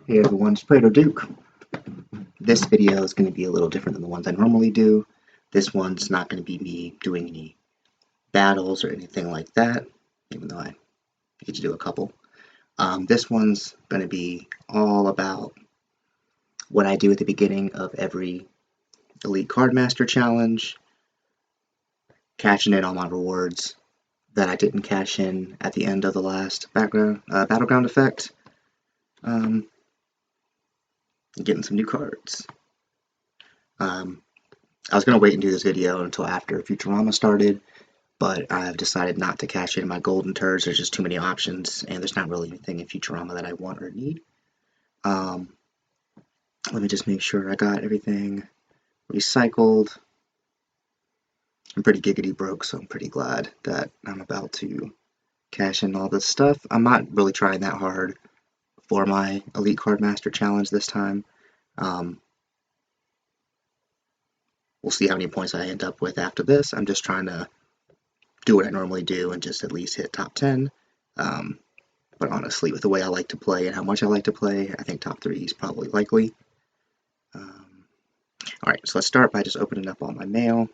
Hey everyone, it's Prater Duke. This video is going to be a little different than the ones I normally do. This one's not going to be me doing any battles or anything like that, even though I get to do a couple. This one's going to be all about what I do at the beginning of every Elite Card Master Challenge, cashing in on my rewards that I didn't cash in at the end of the last Battleground effect, getting some new cards. I was going to wait and do this video until after Futurama started, but I've decided not to cash in my golden turds. There's just too many options, and there's not really anything in Futurama that I want or need. Let me just make sure I got everything recycled. I'm pretty giggity broke, so I'm pretty glad that I'm about to cash in all this stuff. I'm not really trying that hard for my Elite Card Master Challenge this time. We'll see how many points I end up with after this. I'm just trying to do what I normally do and just at least hit top 10. But honestly, with the way I like to play and how much I like to play, I think top 3 is probably likely. Alright, so let's start by just opening up all my mail.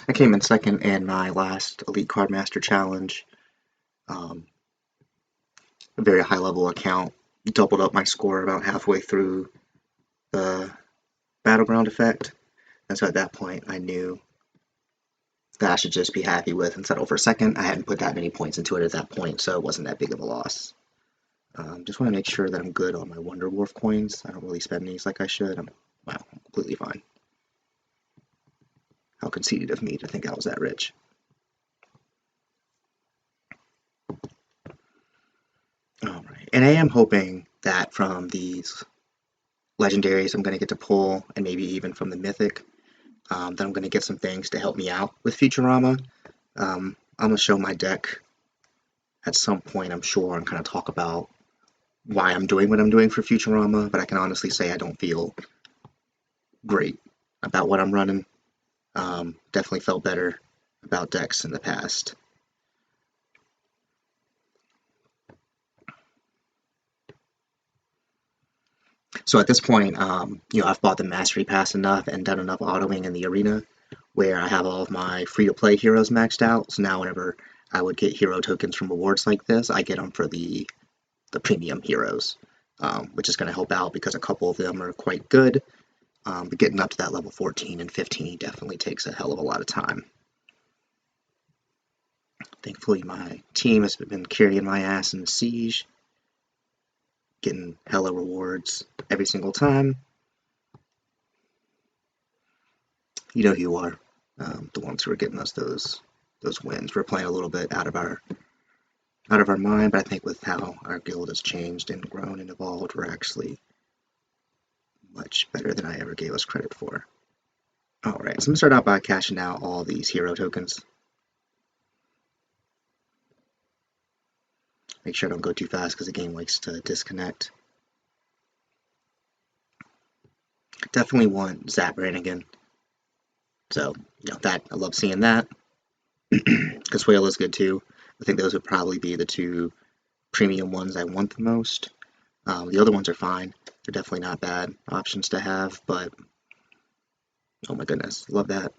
I came in second in my last Elite Card Master Challenge. A very high level account. Doubled up my score about halfway through the Battleground effect. And so at that point, I knew that I should just be happy with and settle for second. I hadn't put that many points into it at that point, so it wasn't that big of a loss. Just want to make sure that I'm good on my Wonder Dwarf coins. I don't really spend these like I should. I'm completely fine. How conceited of me to think I was that rich. Alright, and I am hoping that from these legendaries I'm going to get to pull, and maybe even from the mythic, that I'm going to get some things to help me out with Futurama. I'm going to show my deck at some point, I'm sure, and kind of talk about why I'm doing what I'm doing for Futurama, but I can honestly say I don't feel great about what I'm running. Definitely felt better about decks in the past. So at this point, I've bought the Mastery Pass enough and done enough autoing in the arena where I have all of my free-to-play heroes maxed out. So now whenever I would get hero tokens from rewards like this, I get them for the premium heroes, which is going to help out because a couple of them are quite good. But getting up to that level 14 and 15 definitely takes a hell of a lot of time. Thankfully, my team has been carrying my ass in the Siege, getting hella rewards every single time. You know who you are, the ones who are getting us those wins. We're playing a little bit out of our mind, but I think with how our guild has changed and grown and evolved, we're actually much better than I ever gave us credit for. Alright, so I'm going to start out by cashing out all these hero tokens. Make sure I don't go too fast because the game likes to disconnect. Definitely want Zap Brannigan. So, that I love seeing that. Consuelo is good too. I think those would probably be the 2 premium ones I want the most. The other ones are fine. They're definitely not bad options to have, but oh my goodness, love that.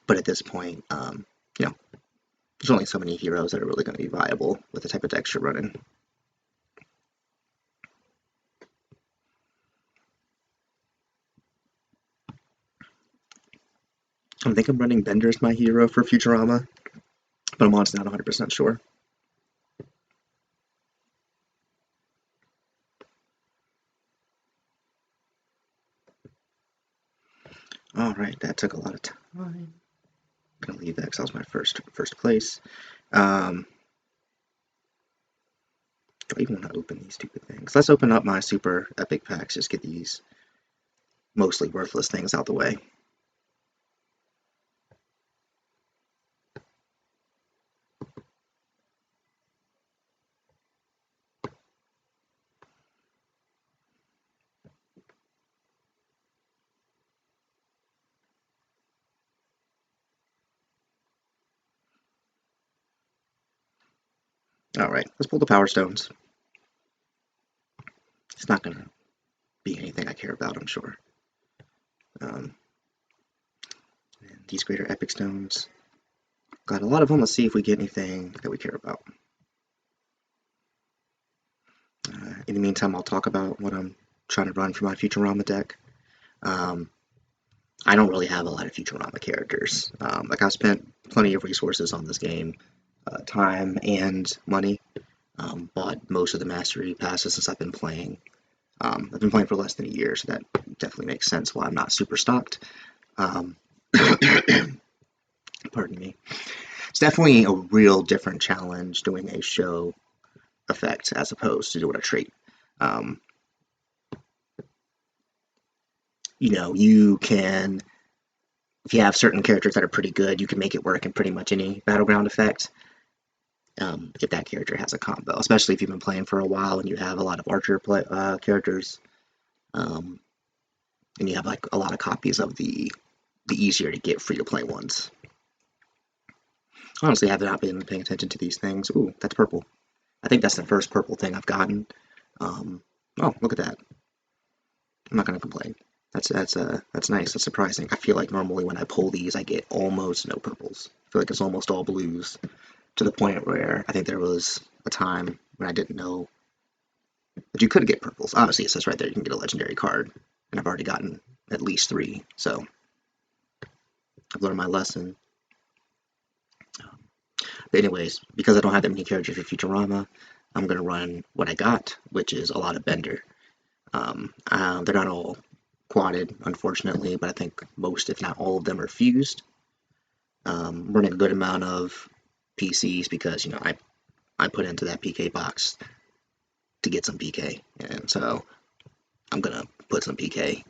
But at this point, there's only so many heroes that are really going to be viable with the type of decks you're running. I think I'm running Bender as my hero for Futurama, but I'm honestly not 100% sure. Alright, that took a lot of time. I'm gonna leave that because that was my first place. Do I even want to open these stupid things? Let's open up my super epic packs, just get these mostly worthless things out the way. Alright, let's pull the Power Stones. It's not going to be anything I care about, I'm sure. And these Greater Epic Stones. Got a lot of them. Let's see if we get anything that we care about. In the meantime, I'll talk about what I'm trying to run for my Futurama deck. I don't really have a lot of Futurama characters. Like I've spent plenty of resources on this game, time and money. Bought most of the mastery passes since I've been playing. I've been playing for less than a year, so that definitely makes sense why I'm not super stocked. Pardon me. It's definitely a real different challenge doing a show effect as opposed to doing a trait. You can, if you have certain characters that are pretty good, you can make it work in pretty much any battleground effect. If that character has a combo, especially if you've been playing for a while and you have a lot of archer characters, and you have like a lot of copies of the easier to get free to play ones. Honestly, I have not been paying attention to these things. Ooh, that's purple. I think that's the first purple thing I've gotten. Oh, look at that. I'm not gonna complain. That's nice. That's surprising. I feel like normally when I pull these, I get almost no purples. I feel like it's almost all blues, to the point where I think there was a time when I didn't know that you could get purples. Obviously, it says right there you can get a legendary card, and I've already gotten at least 3, so I've learned my lesson. But anyways, because I don't have that many characters for Futurama, I'm going to run what I got, which is a lot of Bender. They're not all quadded, unfortunately, but I think most, if not all of them, are fused. Running a good amount of PCs because, I put into that PK box to get some PK, and so I'm going to put some PK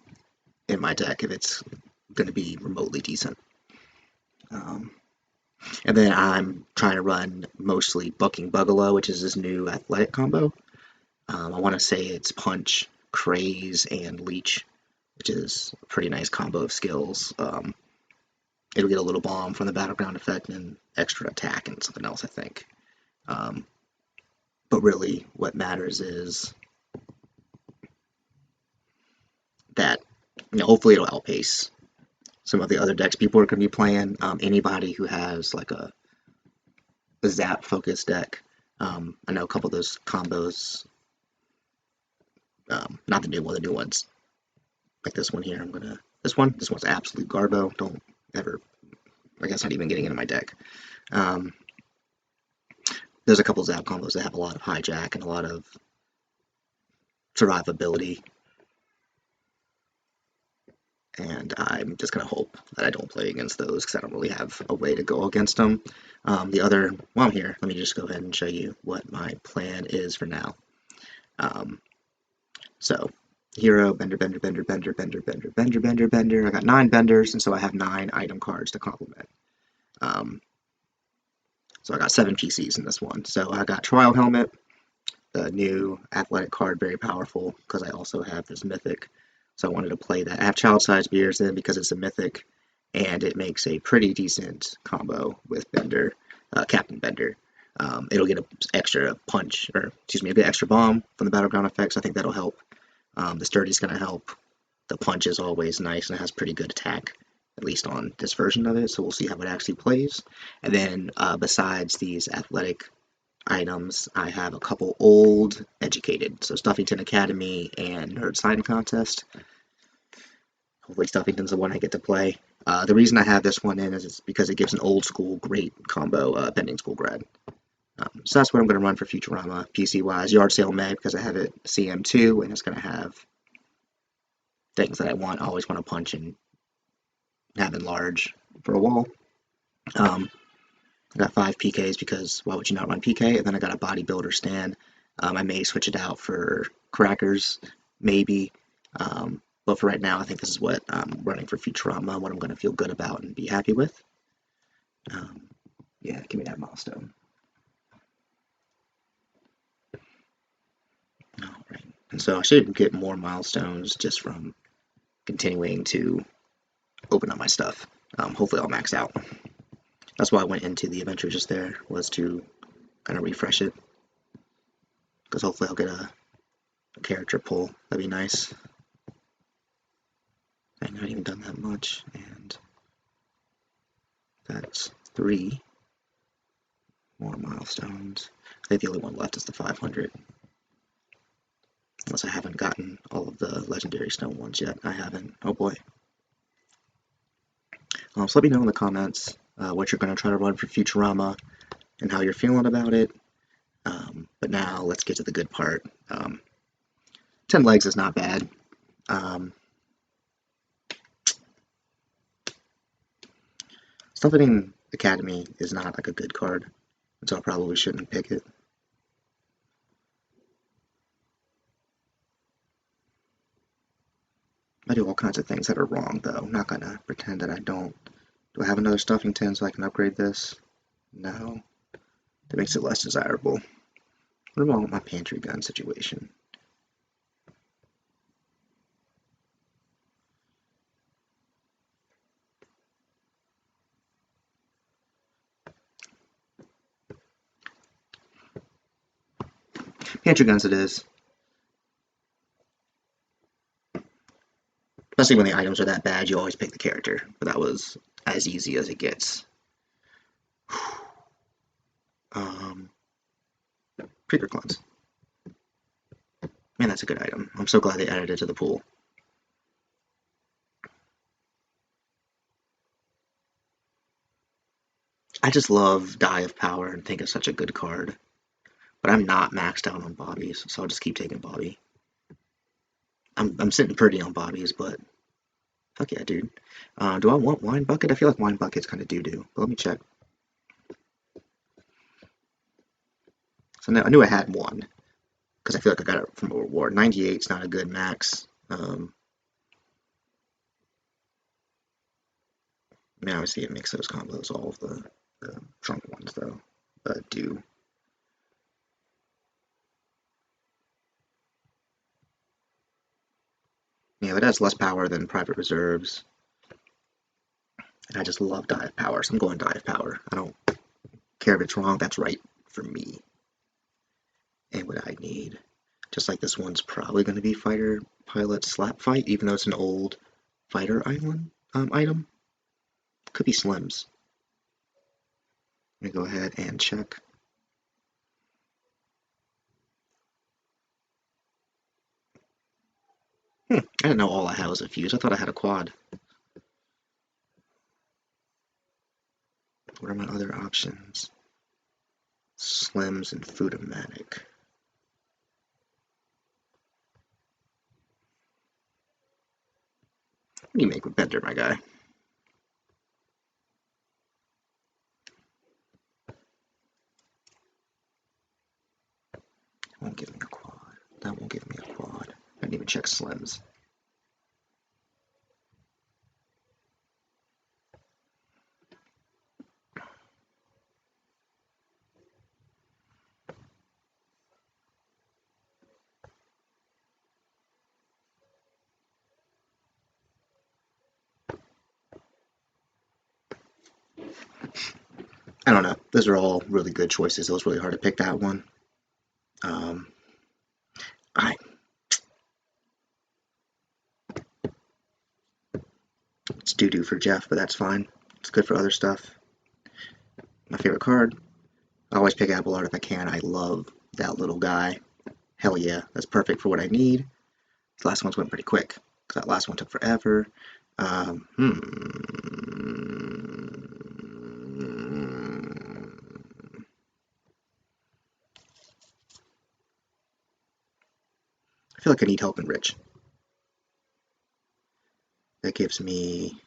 in my deck if it's going to be remotely decent. And then I'm trying to run mostly Bucking Bugalo, which is this new athletic combo. I want to say it's Punch, Craze, and Leech, which is a pretty nice combo of skills. It'll get a little bomb from the battleground effect and extra attack and something else, I think. But really, what matters is that, hopefully it'll outpace some of the other decks people are going to be playing. Anybody who has like a zap focused deck. I know a couple of those combos, not the new one, the new ones, like this one here. This one's absolute garbo. Don't ever, I guess not even getting into my deck. There's a couple zap combos that have a lot of hijack and a lot of survivability. And I'm just going to hope that I don't play against those because I don't really have a way to go against them. While I'm here, let me just go ahead and show you what my plan is for now. So, Hero, Bender, Bender, Bender, Bender, Bender, Bender, Bender, Bender, Bender. I got 9 Benders, and so I have 9 item cards to complement. So I got 7 PCs in this one. So I got Trial Helmet, the new athletic card, very powerful, because I also have this Mythic. So I wanted to play that. I have Child Size Beers in because it's a Mythic, and it makes a pretty decent combo with Bender, Captain Bender. It'll get an extra punch, it'll get extra bomb from the battleground effects. I think that'll help. The Sturdy's going to help. The punch is always nice and it has pretty good attack, at least on this version of it. So we'll see how it actually plays. And then besides these athletic items, I have a couple old educated. So Stuffington Academy and Nerd Signing Contest. Hopefully Stuffington's the one I get to play. The reason I have this one in is because it gives an old school great combo Bending School Grad. So that's what I'm going to run for Futurama, PC-wise. Yard Sale Meg, because I have it CM2, and it's going to have things that I always want to punch and have enlarge for a wall. I got 5 PKs because why would you not run PK? And then I got a bodybuilder stand. I may switch it out for crackers, maybe. But for right now, I think this is what I'm running for Futurama, what I'm going to feel good about and be happy with. Yeah, give me that milestone. Alright, and so I should get more milestones just from continuing to open up my stuff. Hopefully I'll max out. That's why I went into the adventure just there, was to kind of refresh it. because hopefully I'll get a character pull. That'd be nice. I haven't even done that much, and that's 3 more milestones. I think the only one left is the 500. Unless I haven't gotten all of the legendary stone ones yet. I haven't. Oh boy. So let me know in the comments what you're going to try to run for Futurama and how you're feeling about it. But now let's get to the good part. 10 legs is not bad. Stuffing Academy is not like a good card, so I probably shouldn't pick it. I do all kinds of things that are wrong, though. I'm not going to pretend that I don't. Do I have another stuffing tin so I can upgrade this? No. That makes it less desirable. What about my pantry gun situation? Pantry guns it is. Especially when the items are that bad, you always pick the character. But that was as easy as it gets. Creeper clones. Man, that's a good item. I'm so glad they added it to the pool. I just love Die of Power and think it's such a good card. But I'm not maxed out on Bobbies, so I'll just keep taking Bobby. I'm sitting pretty on Bobbies, but fuck yeah, dude. Do I want Wine Bucket? I feel like Wine Bucket's kind of doo-doo, but let me check. So I knew I had one, because I feel like I got it from a reward. 98 is not a good max. I mean, obviously it makes those combos, all of the trunk ones, though, do. Yeah, but it has less power than Private Reserves. And I just love Die of Power, so I'm going Die of Power. I don't care if it's wrong, that's right for me. And what I need. Just like this one's probably going to be Fighter Pilot Slap Fight, even though it's an old Fighter Island item. Could be Slims. Let me go ahead and check. I didn't know all I had was a fuse. I thought I had a quad. What are my other options? Slims and Futurama. What do you make with Bender, my guy? That won't give me a quad. That won't give me a quad. I didn't even check Slims. I don't know. Those are all really good choices. It was really hard to pick that one. I It's doo-doo for Jeff, but that's fine. It's good for other stuff. My favorite card. I always pick Apple Art if I can. I love that little guy. Hell yeah, that's perfect for what I need. The last ones went pretty quick. That last one took forever. I feel like I need help in Rich. That gives me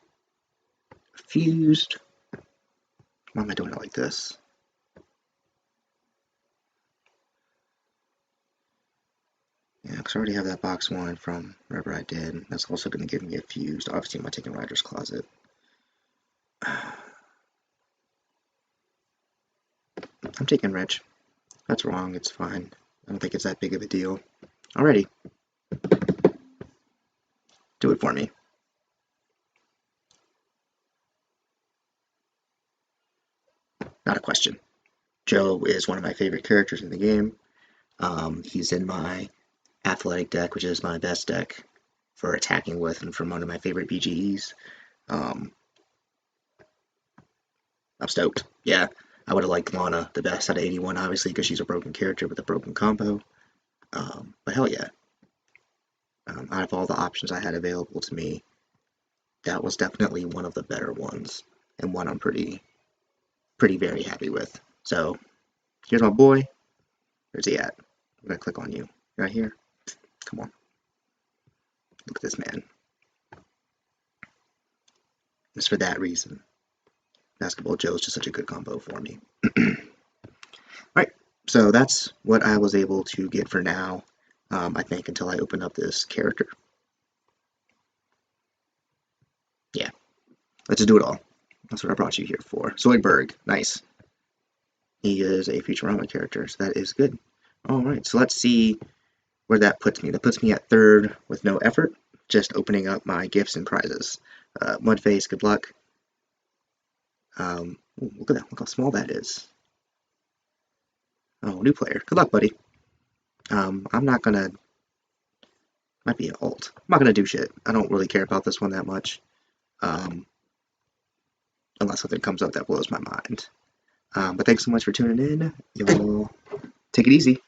fused. Why am I doing it like this? Yeah, because I already have that box one from wherever I did. That's also going to give me a fused. Obviously, I'm taking Rider's Closet. I'm taking Rich. That's wrong. It's fine. I don't think it's that big of a deal. Alrighty. Do it for me. Not a question. Joe is one of my favorite characters in the game, He's in my athletic deck, which is my best deck for attacking with and from one of my favorite BGEs. Um, I'm stoked. Yeah, I would have liked Lana the best out of 81, obviously, because she's a broken character with a broken combo. But hell yeah. Out of all the options I had available to me, that was definitely one of the better ones, and one I'm pretty very happy with. So here's my boy. Where's he at? I'm gonna click on you. Right here. Come on. Look at this man. Just for that reason, Basketball Joe's just such a good combo for me. Alright, so that's what I was able to get for now, I think, until I open up this character. Yeah, let's just do it all. That's what I brought you here for. Zoidberg, nice. He is a Futurama character, so that is good. Alright, so let's see where that puts me. That puts me at third with no effort, just opening up my gifts and prizes. Mudface, good luck. Look at that, look how small that is. Oh, new player, good luck, buddy. I'm not gonna, might be an alt. I'm not gonna do shit. I don't really care about this one that much. Unless something comes up that blows my mind. But thanks so much for tuning in. Y'all take it easy.